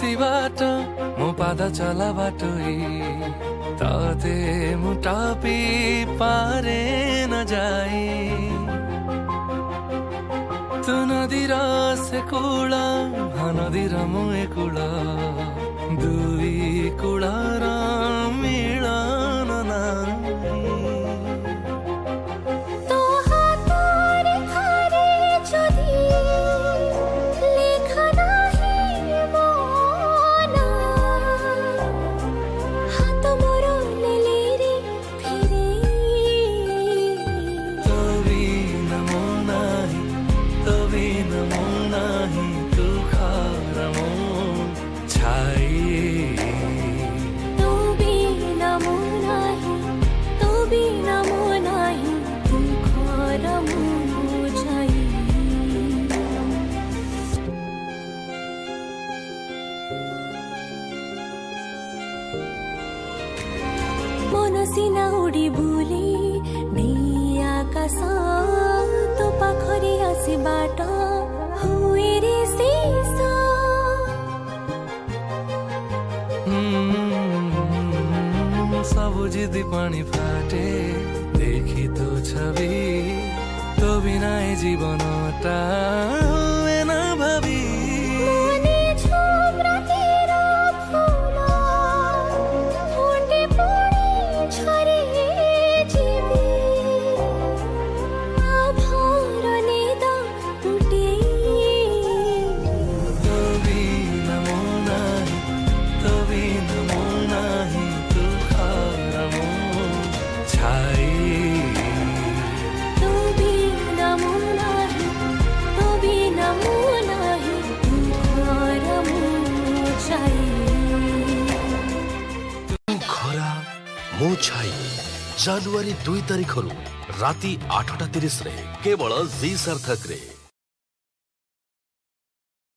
कति बाटो मो पाद चला बाटोई तते मुटापी पारे न जाई तू नदीर से कूला नदीर मुए कूला दुई कूलार मिलन नाही मनसिना उडी बुली नै आकाश तो पाखरी आसी बाट हुए रे शेष सब जिदी पानी फाटे देखी तो छवि तो बिना जीवनटा न भावी जनवरी 2 तारिख राति 8:30 केवल जी सार्थक रे।